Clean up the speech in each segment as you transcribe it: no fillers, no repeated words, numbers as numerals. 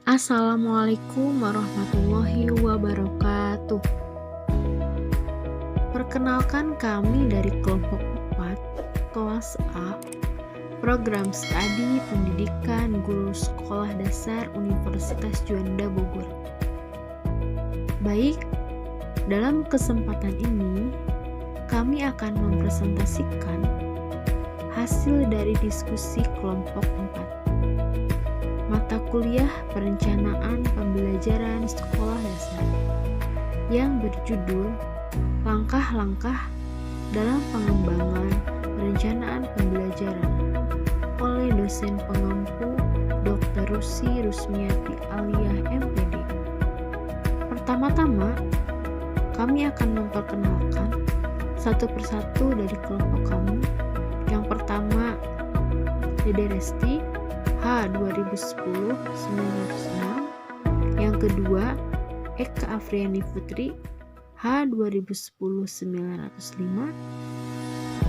Assalamualaikum warahmatullahi wabarakatuh. Perkenalkan kami dari kelompok 4, kelas A, program studi pendidikan guru sekolah dasar Universitas Juanda Bogor. Baik, dalam kesempatan ini kami akan mempresentasikan hasil dari diskusi kelompok 4. Mata kuliah perencanaan pembelajaran sekolah dasar yang berjudul Langkah-langkah dalam pengembangan perencanaan pembelajaran oleh dosen pengampu Dr. Rusi Rusmiati Aliyah MPD. Pertama-tama, kami akan memperkenalkan satu persatu dari kelompok kami. Yang pertama, Dede Resti, H 2010-906. Yang kedua, Eka Afriani Putri, H 2010-905.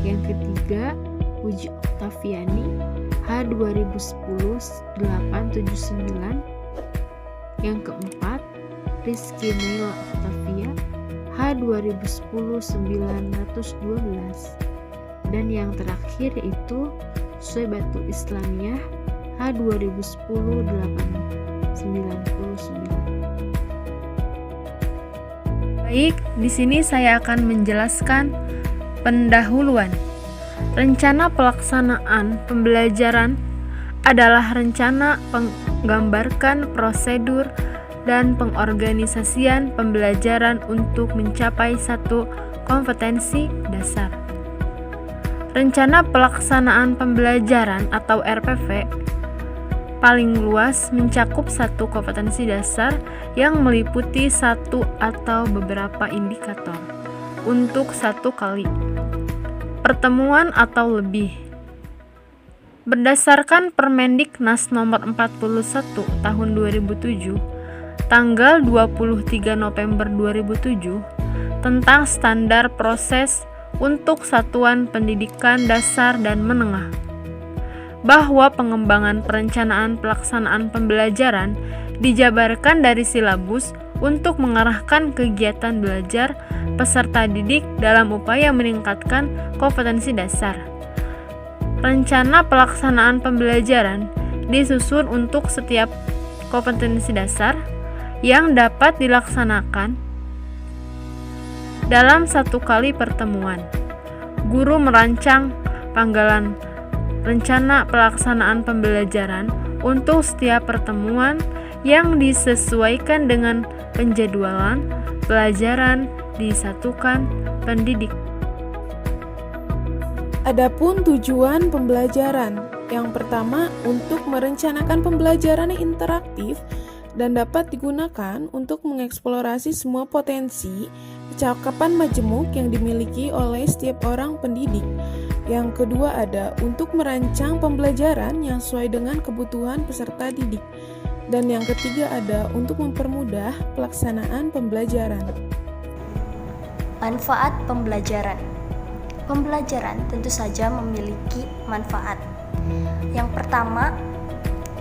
Yang ketiga, Uji Oktaviani, H 2010-879. Yang keempat, Rizky Naila Oktavia, H 2010-912. Dan yang terakhir yaitu Soebatul Islamiyah, H 2010-899. Baik, di sini saya akan menjelaskan pendahuluan. Rencana pelaksanaan pembelajaran adalah rencana menggambarkan prosedur dan pengorganisasian pembelajaran untuk mencapai satu kompetensi dasar. Rencana pelaksanaan pembelajaran atau RPP paling luas mencakup satu kompetensi dasar yang meliputi satu atau beberapa indikator untuk satu kali pertemuan atau lebih. Berdasarkan Permendiknas nomor 41 tahun 2007, tanggal 23 November 2007 tentang standar proses untuk satuan pendidikan dasar dan menengah, bahwa pengembangan perencanaan pelaksanaan pembelajaran dijabarkan dari silabus untuk mengarahkan kegiatan belajar peserta didik dalam upaya meningkatkan kompetensi dasar. Rencana pelaksanaan pembelajaran disusun untuk setiap kompetensi dasar yang dapat dilaksanakan dalam satu kali pertemuan. Guru merancang panggalan rencana pelaksanaan pembelajaran untuk setiap pertemuan yang disesuaikan dengan penjadwalan pelajaran di satuan pendidik. Adapun tujuan pembelajaran, yang pertama untuk merencanakan pembelajaran yang interaktif dan dapat digunakan untuk mengeksplorasi semua potensi kecakapan majemuk yang dimiliki oleh setiap orang pendidik. Yang kedua ada untuk merancang pembelajaran yang sesuai dengan kebutuhan peserta didik. Dan yang ketiga ada untuk mempermudah pelaksanaan pembelajaran. Manfaat pembelajaran. Pembelajaran tentu saja memiliki manfaat. Yang pertama,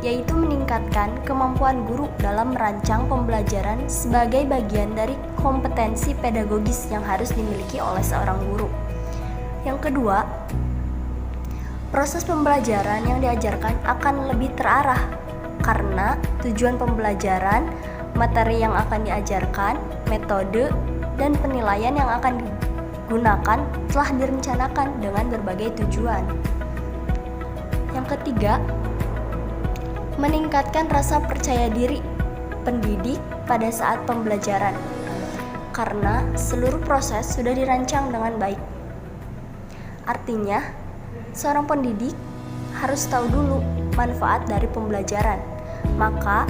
yaitu meningkatkan kemampuan guru dalam merancang pembelajaran sebagai bagian dari kompetensi pedagogis yang harus dimiliki oleh seorang guru. Yang kedua, proses pembelajaran yang diajarkan akan lebih terarah karena tujuan pembelajaran, materi yang akan diajarkan, metode, dan penilaian yang akan digunakan telah direncanakan dengan berbagai tujuan. Yang ketiga, meningkatkan rasa percaya diri pendidik pada saat pembelajaran karena seluruh proses sudah dirancang dengan baik. Artinya, seorang pendidik harus tahu dulu manfaat dari pembelajaran, maka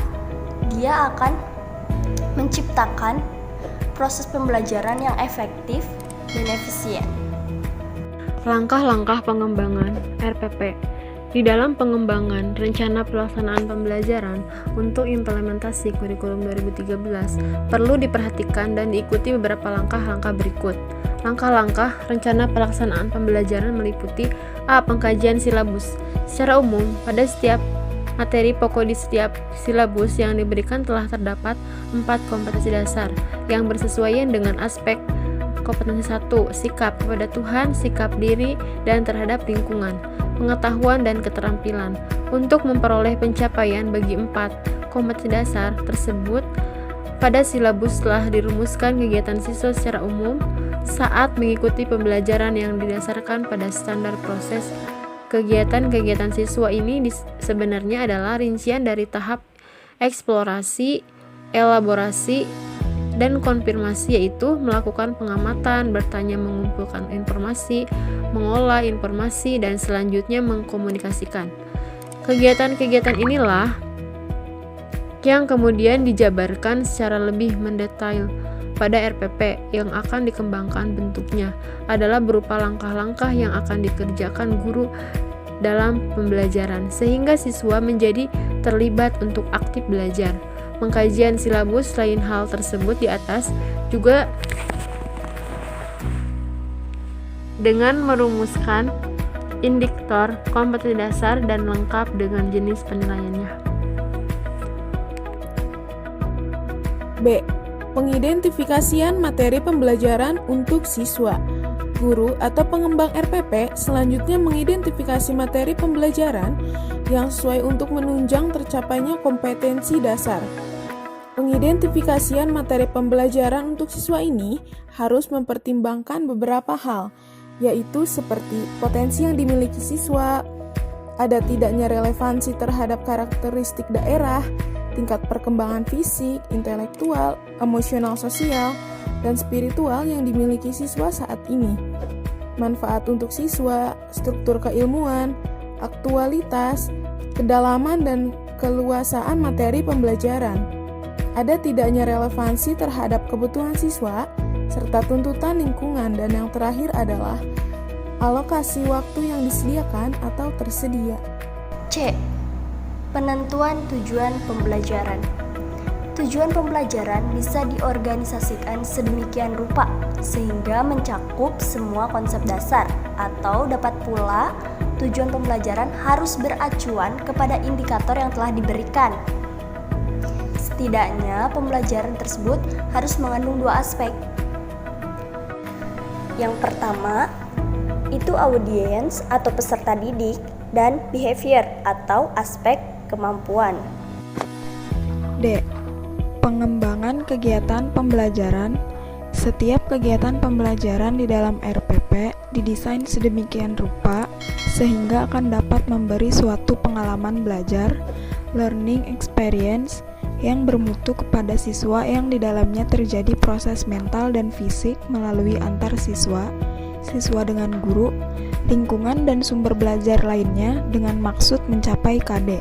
dia akan menciptakan proses pembelajaran yang efektif dan efisien. Langkah-langkah pengembangan RPP. Di dalam pengembangan rencana pelaksanaan pembelajaran untuk implementasi kurikulum 2013 perlu diperhatikan dan diikuti beberapa langkah-langkah berikut. Langkah-langkah rencana pelaksanaan pembelajaran meliputi A. Pengkajian silabus. Secara umum, pada setiap Materi pokok di setiap silabus yang diberikan telah terdapat 4 kompetensi dasar yang bersesuaian dengan aspek kompetensi 1, sikap kepada Tuhan, sikap diri dan terhadap lingkungan, pengetahuan dan keterampilan. Untuk memperoleh pencapaian bagi 4 kompetensi dasar tersebut, pada silabus telah dirumuskan kegiatan siswa secara umum saat mengikuti pembelajaran yang didasarkan pada standar proses. Kegiatan-kegiatan siswa ini sebenarnya adalah rincian dari tahap eksplorasi, elaborasi, dan konfirmasi, yaitu melakukan pengamatan, bertanya, mengumpulkan informasi, mengolah informasi, dan selanjutnya mengkomunikasikan. Kegiatan-kegiatan inilah yang kemudian dijabarkan secara lebih mendetail pada RPP yang akan dikembangkan. Bentuknya adalah berupa langkah-langkah yang akan dikerjakan guru dalam pembelajaran sehingga siswa menjadi terlibat untuk aktif belajar. Pengkajian silabus selain hal tersebut di atas juga dengan merumuskan indikator kompetensi dasar dan lengkap dengan jenis penilaiannya. B. Pengidentifikasian materi pembelajaran untuk siswa. Guru atau pengembang RPP selanjutnya mengidentifikasi materi pembelajaran yang sesuai untuk menunjang tercapainya kompetensi dasar. Pengidentifikasian materi pembelajaran untuk siswa ini harus mempertimbangkan beberapa hal, yaitu seperti potensi yang dimiliki siswa, ada tidaknya relevansi terhadap karakteristik daerah, tingkat perkembangan fisik, intelektual, emosional sosial, dan spiritual yang dimiliki siswa saat ini, manfaat untuk siswa, struktur keilmuan, aktualitas, kedalaman dan keluasaan materi pembelajaran, ada tidaknya relevansi terhadap kebutuhan siswa, serta tuntutan lingkungan, dan yang terakhir adalah alokasi waktu yang disediakan atau tersedia. C. Penentuan tujuan pembelajaran. Tujuan pembelajaran bisa diorganisasikan sedemikian rupa sehingga mencakup semua konsep dasar, atau dapat pula tujuan pembelajaran harus beracuan kepada indikator yang telah diberikan. Setidaknya pembelajaran tersebut harus mengandung 2 aspek. Yang pertama, itu audiens atau peserta didik, dan behavior atau aspek kemampuan. D. Pengembangan kegiatan pembelajaran. Setiap kegiatan pembelajaran di dalam RPP didesain sedemikian rupa sehingga akan dapat memberi suatu pengalaman belajar, learning experience, yang bermutu kepada siswa yang di dalamnya terjadi proses mental dan fisik melalui antar siswa, siswa dengan guru, lingkungan dan sumber belajar lainnya dengan maksud mencapai KD.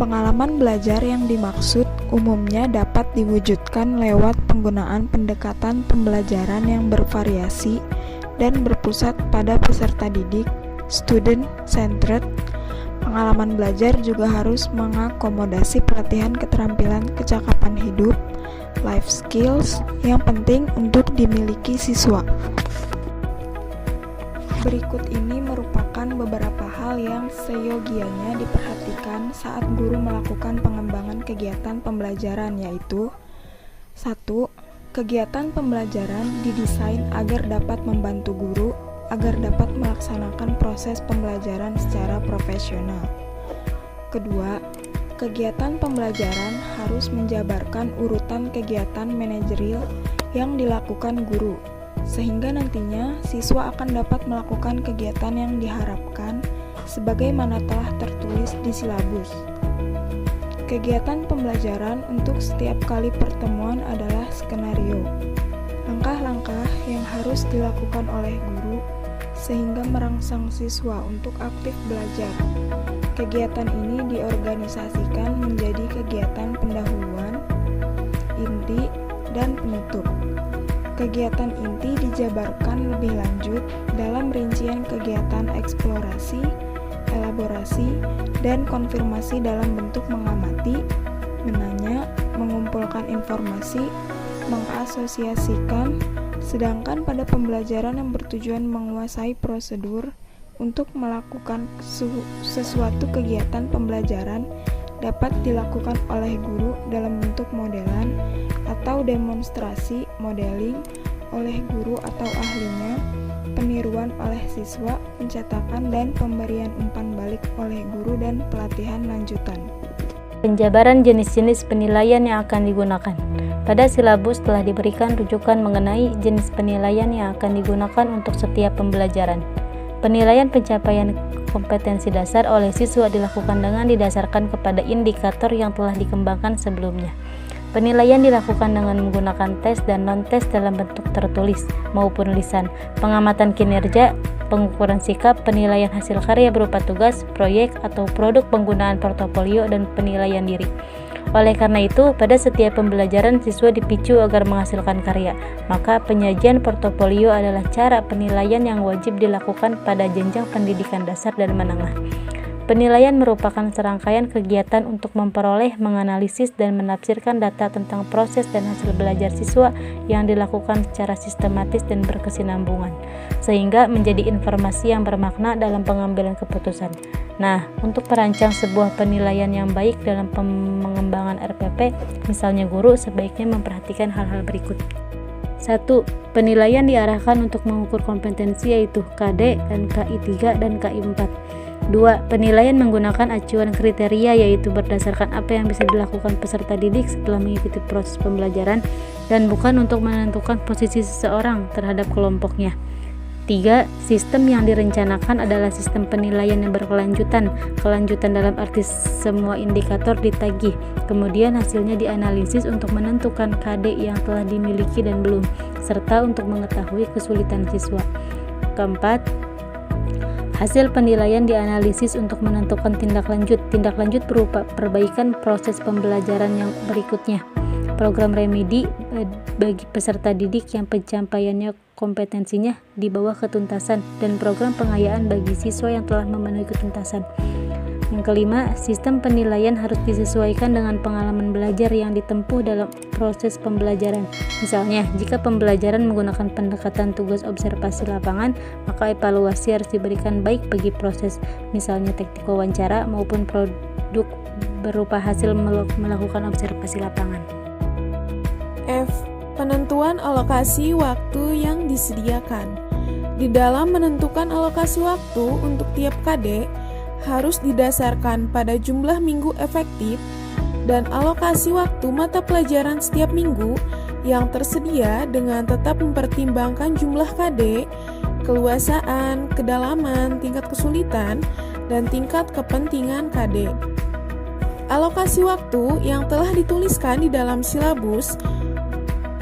Pengalaman belajar yang dimaksud umumnya dapat diwujudkan lewat penggunaan pendekatan pembelajaran yang bervariasi dan berpusat pada peserta didik, student-centered. Pengalaman belajar juga harus mengakomodasi pelatihan keterampilan kecakapan hidup, life skills yang penting untuk dimiliki siswa. Berikut ini merupakan beberapa hal yang seyogianya diperhatikan saat guru melakukan pengembangan kegiatan pembelajaran, yaitu 1. Kegiatan pembelajaran didesain agar dapat membantu guru agar dapat melaksanakan proses pembelajaran secara profesional. Kedua, kegiatan pembelajaran harus menjabarkan urutan kegiatan manajerial yang dilakukan guru, sehingga nantinya siswa akan dapat melakukan kegiatan yang diharapkan sebagaimana telah tertulis di silabus. Kegiatan pembelajaran untuk setiap kali pertemuan adalah skenario. Langkah-langkah yang harus dilakukan oleh guru sehingga merangsang siswa untuk aktif belajar. Kegiatan ini diorganisasikan menjadi kegiatan pendahuluan, inti, dan penutup. Kegiatan inti dijabarkan lebih lanjut dalam rincian kegiatan eksplorasi, elaborasi, dan konfirmasi dalam bentuk mengamati, menanya, mengumpulkan informasi, mengasosiasikan, sedangkan pada pembelajaran yang bertujuan menguasai prosedur, untuk melakukan sesuatu kegiatan pembelajaran dapat dilakukan oleh guru dalam bentuk modelan atau demonstrasi modeling oleh guru atau ahlinya, peniruan oleh siswa, pencetakan dan pemberian umpan balik oleh guru dan pelatihan lanjutan. Penjabaran jenis-jenis penilaian yang akan digunakan. Pada silabus telah diberikan rujukan mengenai jenis penilaian yang akan digunakan untuk setiap pembelajaran. Penilaian pencapaian kompetensi dasar oleh siswa dilakukan dengan didasarkan kepada indikator yang telah dikembangkan sebelumnya. Penilaian dilakukan dengan menggunakan tes dan non-tes dalam bentuk tertulis maupun lisan, pengamatan kinerja, pengukuran sikap, penilaian hasil karya berupa tugas, proyek, atau produk penggunaan portofolio, dan penilaian diri. Oleh karena itu, pada setiap pembelajaran siswa dipicu agar menghasilkan karya, maka penyajian portofolio adalah cara penilaian yang wajib dilakukan pada jenjang pendidikan dasar dan menengah. Penilaian merupakan serangkaian kegiatan untuk memperoleh, menganalisis, dan menafsirkan data tentang proses dan hasil belajar siswa yang dilakukan secara sistematis dan berkesinambungan, sehingga menjadi informasi yang bermakna dalam pengambilan keputusan. Nah, untuk merancang sebuah penilaian yang baik dalam pengembangan RPP, misalnya guru sebaiknya memperhatikan hal-hal berikut. 1. Penilaian diarahkan untuk mengukur kompetensi yaitu KD dan KI 3 dan KI 4. 2. Penilaian menggunakan acuan kriteria yaitu berdasarkan apa yang bisa dilakukan peserta didik setelah mengikuti proses pembelajaran dan bukan untuk menentukan posisi seseorang terhadap kelompoknya. 3. Sistem yang direncanakan adalah sistem penilaian yang berkelanjutan. Kelanjutan dalam arti semua indikator ditagih, kemudian hasilnya dianalisis untuk menentukan KD yang telah dimiliki dan belum, serta untuk mengetahui kesulitan siswa. 4. Hasil penilaian dianalisis untuk menentukan tindak lanjut. Tindak lanjut berupa perbaikan proses pembelajaran yang berikutnya, program remedi bagi peserta didik yang pencapaiannya kompetensinya di bawah ketuntasan, dan program pengayaan bagi siswa yang telah memenuhi ketuntasan. Yang kelima, sistem penilaian harus disesuaikan dengan pengalaman belajar yang ditempuh dalam proses pembelajaran. Misalnya, jika pembelajaran menggunakan pendekatan tugas observasi lapangan, maka evaluasi harus diberikan baik bagi proses, misalnya teknik wawancara maupun produk berupa hasil melakukan observasi lapangan. F. Penentuan alokasi waktu yang disediakan. Di dalam menentukan alokasi waktu untuk tiap KD, harus didasarkan pada jumlah minggu efektif dan alokasi waktu mata pelajaran setiap minggu yang tersedia dengan tetap mempertimbangkan jumlah KD, keluasaan, kedalaman, tingkat kesulitan, dan tingkat kepentingan KD. Alokasi waktu yang telah dituliskan di dalam silabus,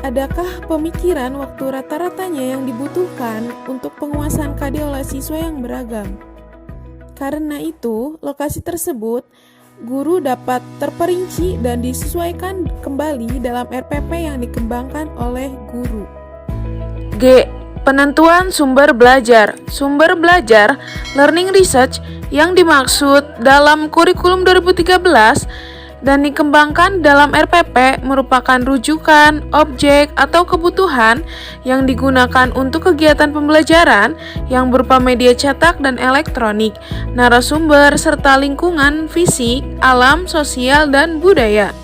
adakah pemikiran waktu rata-ratanya yang dibutuhkan untuk penguasaan KD oleh siswa yang beragam? Karena itu, lokasi tersebut guru dapat terperinci dan disesuaikan kembali dalam RPP yang dikembangkan oleh guru. G. Penentuan sumber belajar. Sumber belajar, learning research yang dimaksud dalam kurikulum 2013 dan dikembangkan dalam RPP merupakan rujukan, objek, atau kebutuhan yang digunakan untuk kegiatan pembelajaran yang berupa media cetak dan elektronik, narasumber, serta lingkungan fisik, alam, sosial, dan budaya.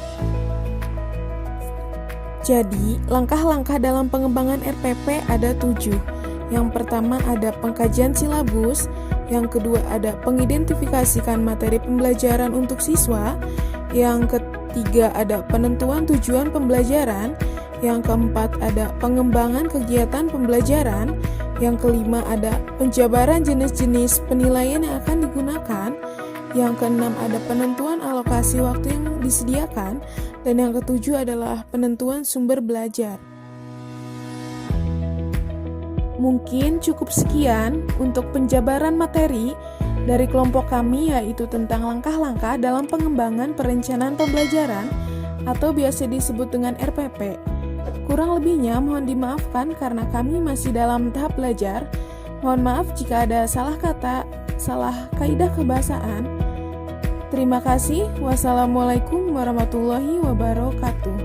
Jadi, langkah-langkah dalam pengembangan RPP ada 7. Yang pertama ada pengkajian silabus, yang kedua ada pengidentifikasikan materi pembelajaran untuk siswa, yang ketiga ada penentuan tujuan pembelajaran, yang keempat ada pengembangan kegiatan pembelajaran, yang kelima ada penjabaran jenis-jenis penilaian yang akan digunakan, yang keenam ada penentuan alokasi waktu yang disediakan, dan yang ketujuh adalah penentuan sumber belajar. Mungkin cukup sekian untuk penjabaran materi dari kelompok kami, yaitu tentang langkah-langkah dalam pengembangan perencanaan pembelajaran atau biasa disebut dengan RPP. Kurang lebihnya mohon dimaafkan karena kami masih dalam tahap belajar. Mohon maaf jika ada salah kata, salah kaidah kebahasaan. Terima kasih. Wassalamualaikum warahmatullahi wabarakatuh.